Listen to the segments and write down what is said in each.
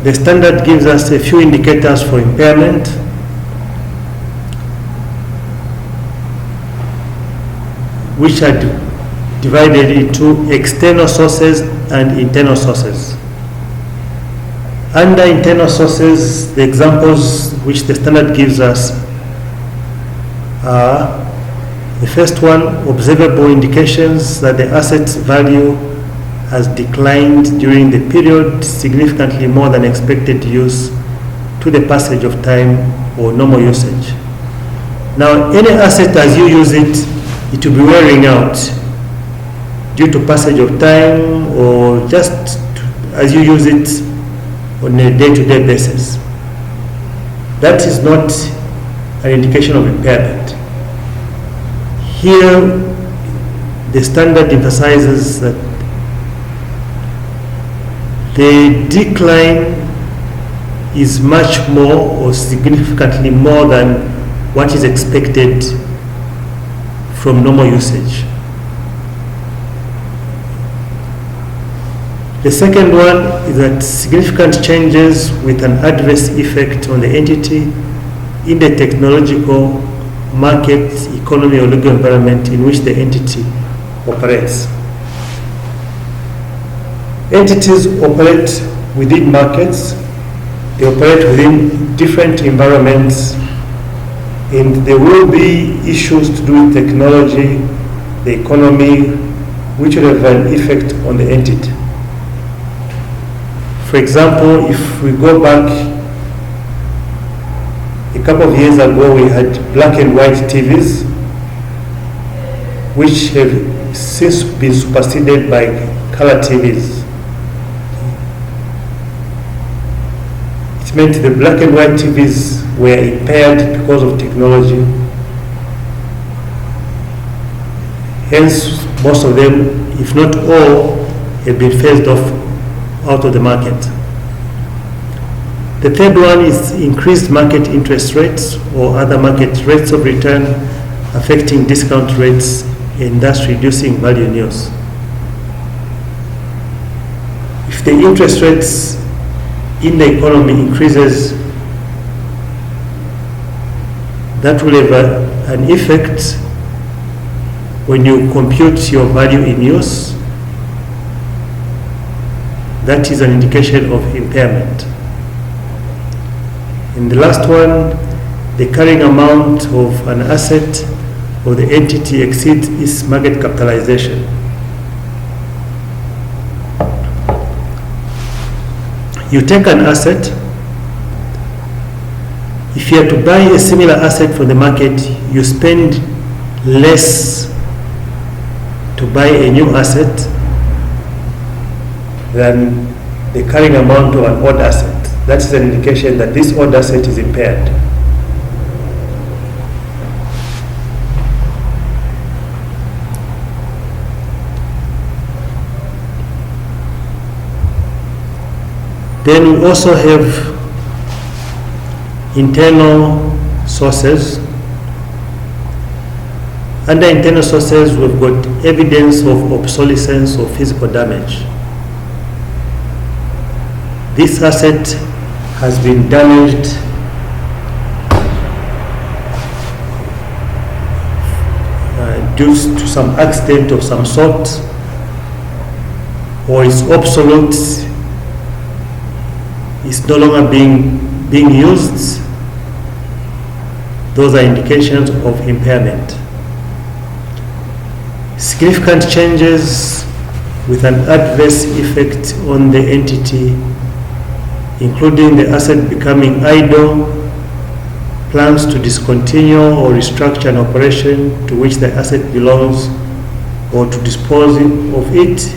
The standard gives us a few indicators for impairment. Which are divided into external sources and internal sources. Under internal sources, the examples which the standard gives us are the first one, observable indications that the asset's value has declined during the period significantly more than expected use to the passage of time or normal usage. Now, any asset as you use it, it will be wearing out due to passage of time or just as you use it on a day-to-day basis. That is not an indication of impairment. Here, the standard emphasizes that the decline is much more or significantly more than what is expected from normal usage. The second one is that significant changes with an adverse effect on the entity in the technological, market, economy, or legal environment in which the entity operates. Entities operate within markets, they operate within different environments, and there will be issues to do with technology, the economy, which will have an effect on the entity. For example, if we go back a couple of years ago, we had black and white TVs, which have since been superseded by color TVs. It meant the black and white TVs were impaired because of technology. Hence, most of them, if not all, have been phased off out of the market. The third one is increased market interest rates or other market rates of return affecting discount rates and thus reducing value in use. If the interest rates in the economy increases, that will have an effect when you compute your value in use. That is an indication of impairment. And the last one, the carrying amount of an asset or the entity exceeds its market capitalization. You take an asset. If you are to buy a similar asset from the market, you spend less to buy a new asset than the carrying amount of an old asset. That is an indication that this old asset is impaired. Then we also have internal sources. Under internal sources, we've got evidence of obsolescence or physical damage. This asset has been damaged due to some accident of some sort, or is obsolete, is no longer being used. Those are indications of impairment. Significant changes with an adverse effect on the entity, including the asset becoming idle, plans to discontinue or restructure an operation to which the asset belongs, or to dispose of it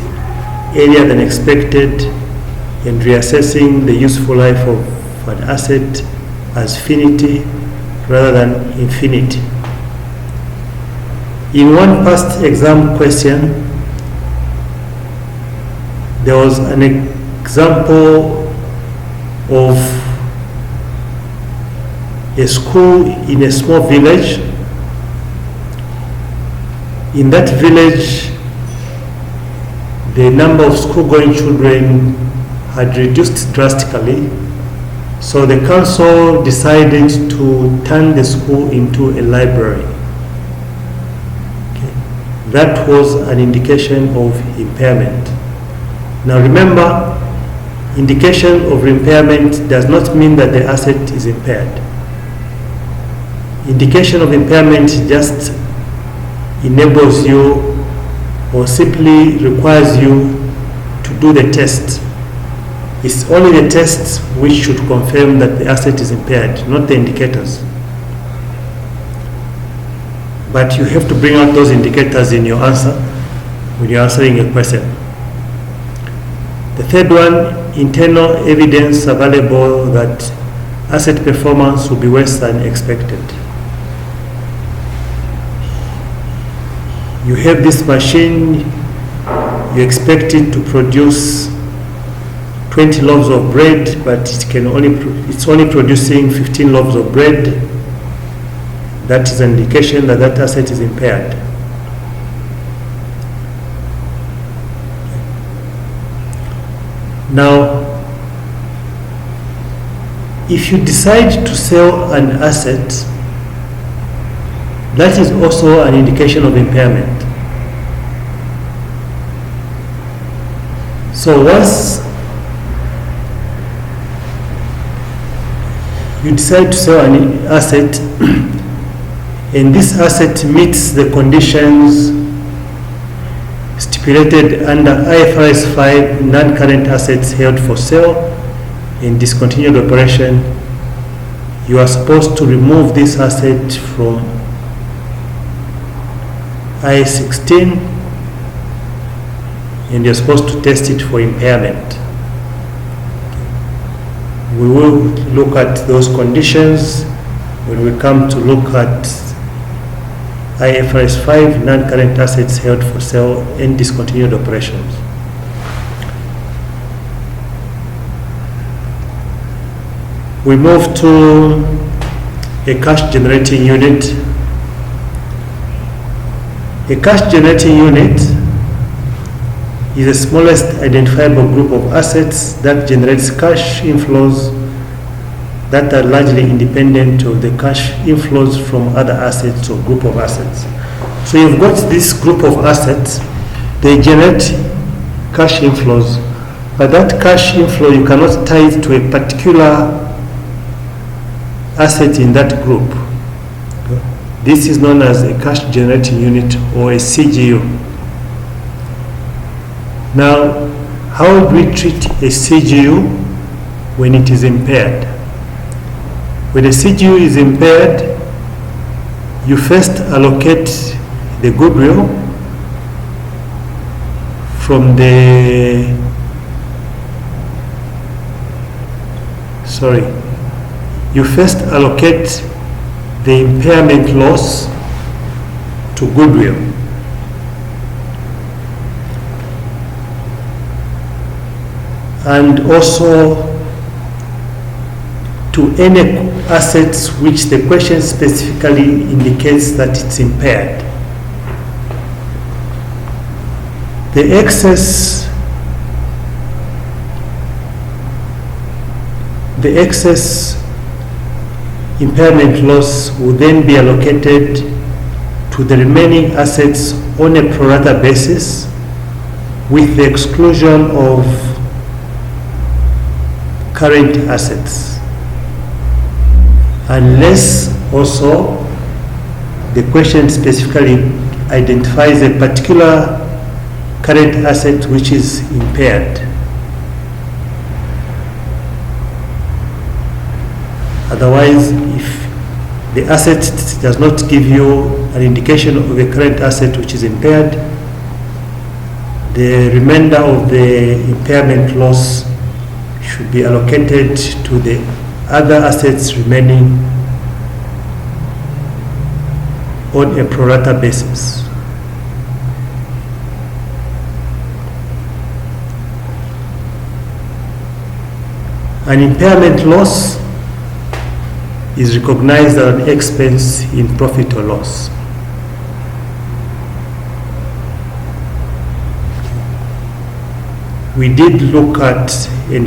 earlier than expected, and reassessing the useful life of an asset as finity rather than infinity. In one past exam question, there was an example of a school in a small village. In that village, the number of school-going children had reduced drastically, so the council decided to turn the school into a library. Okay. That was an indication of impairment. Now remember, indication of impairment does not mean that the asset is impaired. Indication of impairment just enables you or simply requires you to do the test. It's only the tests which should confirm that the asset is impaired, not the indicators. But you have to bring out those indicators in your answer when you're answering a question. The third one, internal evidence available that asset performance will be worse than expected. You have this machine, you expect it to produce 20 loaves of bread, but it's only producing 15 loaves of bread. That is an indication that that asset is impaired. Now, if you decide to sell an asset, that is also an indication of impairment. So once you decide to sell an asset and this asset meets the conditions stipulated under IFRS 5 non-current assets held for sale in discontinued operation, you are supposed to remove this asset from I-16 and you're supposed to test it for impairment. We will look at those conditions when we come to look at IFRS 5 non-current assets held for sale in discontinued operations. We move to a cash generating unit. A cash generating unit is the smallest identifiable group of assets that generates cash inflows that are largely independent of the cash inflows from other assets or group of assets. So you've got this group of assets, they generate cash inflows, but that cash inflow you cannot tie it to a particular asset in that group. This is known as a cash generating unit or a CGU. Now, how would we treat a CGU when it is impaired? When a CGU is impaired, you first allocate the goodwill from you first allocate the impairment loss to goodwill. And also to any assets which the question specifically indicates that it's impaired. The excess impairment loss will then be allocated to the remaining assets on a pro rata basis with the exclusion of current assets, unless also the question specifically identifies a particular current asset which is impaired. Otherwise, if the asset does not give you an indication of a current asset which is impaired, the remainder of the impairment loss should be allocated to the other assets remaining on a pro rata basis. An impairment loss is recognized as an expense in profit or loss. We did look at